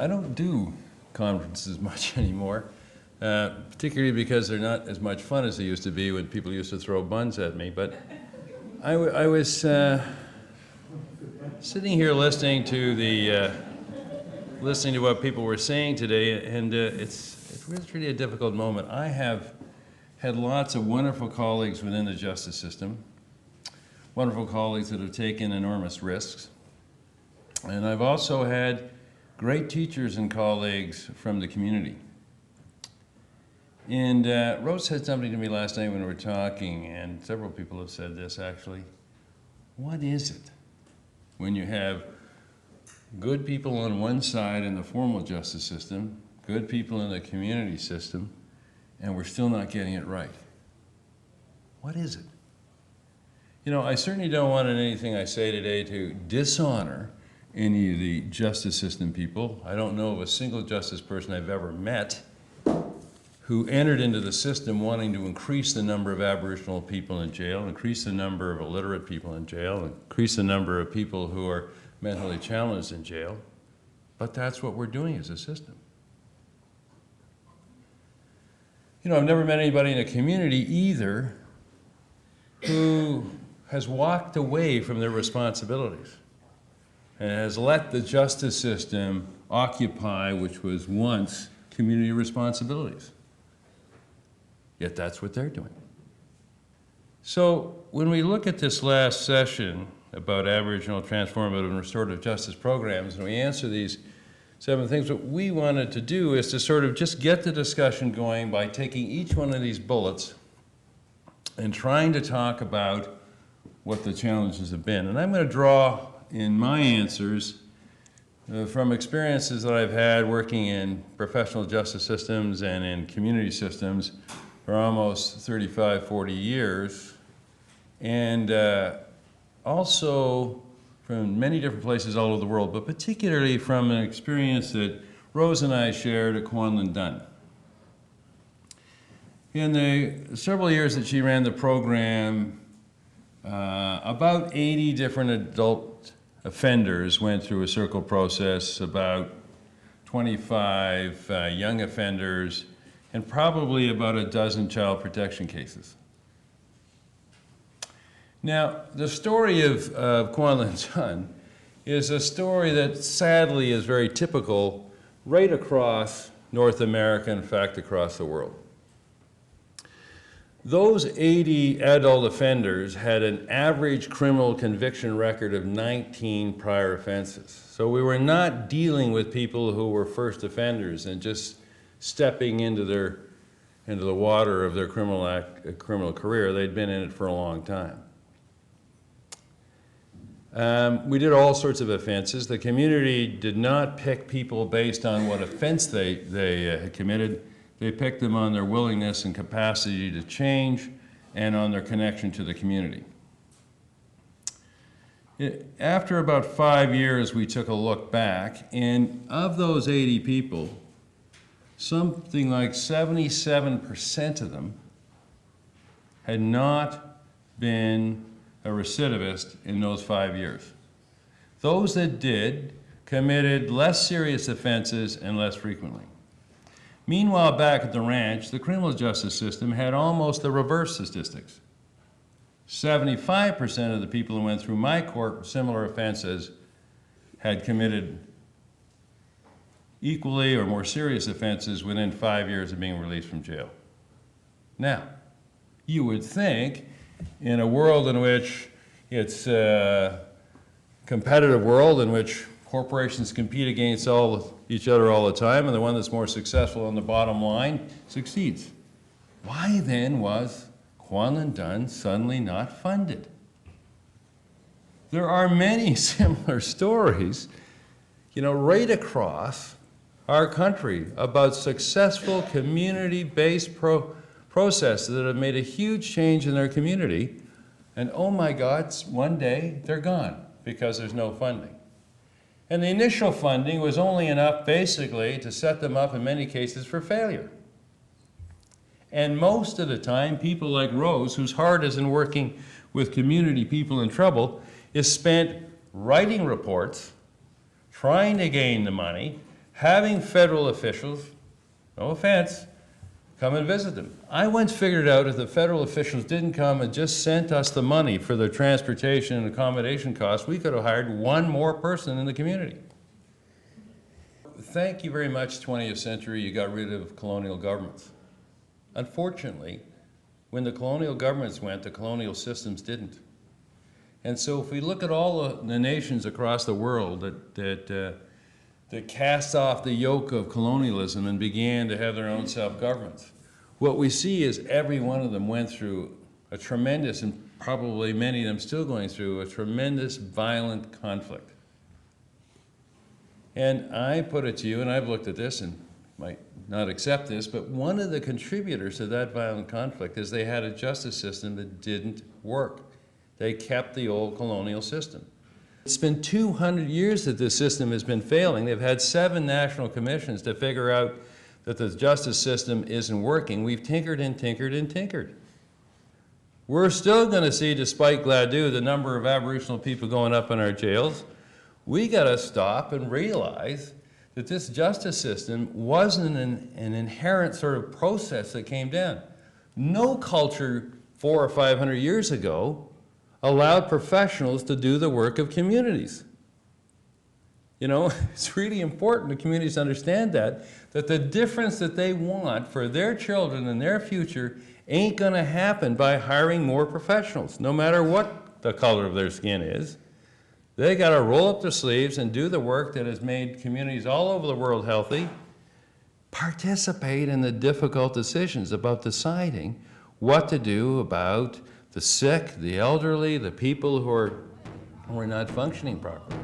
I don't do conferences much anymore, particularly because they're not as much fun as they used to be when people used to throw buns at me. But I was sitting here listening to what people were saying today, and it's really a difficult moment. I have had lots of wonderful colleagues within the justice system, wonderful colleagues that have taken enormous risks, and I've also had great teachers and colleagues from the community. And Rose said something to me last night when we were talking, and several people have said this actually. What is it when you have good people on one side in the formal justice system, good people in the community system, and we're still not getting it right? What is it? You know, I certainly don't want in anything I say today to dishonor any of the justice system people. I don't know of a single justice person I've ever met who entered into the system wanting to increase the number of Aboriginal people in jail, increase the number of illiterate people in jail, increase the number of people who are mentally challenged in jail. But that's what we're doing as a system. You know, I've never met anybody in a community either who has walked away from their responsibilities and has let the justice system occupy, which was once, community responsibilities. Yet that's what they're doing. So when we look at this last session about Aboriginal transformative and restorative justice programs, and we answer these 7 things, what we wanted to do is to sort of just get the discussion going by taking each one of these bullets and trying to talk about what the challenges have been. And I'm going to draw in my answers from experiences that I've had working in professional justice systems and in community systems for almost 35, 40 years, and also from many different places all over the world, but particularly from an experience that Rose and I shared at Kwanlin Dunn. In the several years that she ran the program, about 80 different adult offenders went through a circle process, about 25 young offenders, and probably about a dozen child protection cases. Now, the story of Kwanlin Dunn is a story that sadly is very typical right across North America, in fact, across the world. Those 80 adult offenders had an average criminal conviction record of 19 prior offenses. So we were not dealing with people who were first offenders and just stepping into the water of their criminal career. They'd been in it for a long time. We did all sorts of offenses. The community did not pick people based on what offense they had committed. They picked them on their willingness and capacity to change and on their connection to the community. After about 5 years, we took a look back, and of those 80 people, something like 77% of them had not been a recidivist in those 5 years. Those that did committed less serious offenses and less frequently. Meanwhile, back at the ranch, the criminal justice system had almost the reverse statistics. 75% of the people who went through my court with similar offenses had committed equally or more serious offenses within 5 years of being released from jail. Now, you would think in a world in which it's a competitive world in which corporations compete against each other all the time, and the one that's more successful on the bottom line succeeds. Why then was Kwanlin Dunn suddenly not funded? There are many similar stories, you know, right across our country about successful community-based processes that have made a huge change in their community, and oh my God, one day they're gone because there's no funding. And the initial funding was only enough basically to set them up in many cases for failure. And most of the time, people like Rose, whose heart is in working with community people in trouble, is spent writing reports, trying to gain the money, having federal officials, no offense, come and visit them. I once figured out if the federal officials didn't come and just sent us the money for their transportation and accommodation costs, we could have hired one more person in the community. Thank you very much, 20th century, you got rid of colonial governments. Unfortunately, when the colonial governments went, the colonial systems didn't. And so if we look at all the nations across the world that cast off the yoke of colonialism and began to have their own self-government, what we see is every one of them went through a tremendous, and probably many of them still going through, a tremendous violent conflict. And I put it to you, and I've looked at this and might not accept this, but one of the contributors to that violent conflict is they had a justice system that didn't work. They kept the old colonial system. It's been 200 years that this system has been failing. They've had 7 national commissions to figure out that the justice system isn't working. We've tinkered and tinkered and tinkered. We're still going to see, despite Gladue, the number of Aboriginal people going up in our jails. We got to stop and realize that this justice system wasn't an inherent sort of process that came down. No culture 400 or 500 years ago allowed professionals to do the work of communities. You know, it's really important the communities understand that the difference that they want for their children and their future ain't going to happen by hiring more professionals, no matter what the color of their skin is. They got to roll up their sleeves and do the work that has made communities all over the world healthy, participate in the difficult decisions about deciding what to do about the sick, the elderly, the people who are not functioning properly.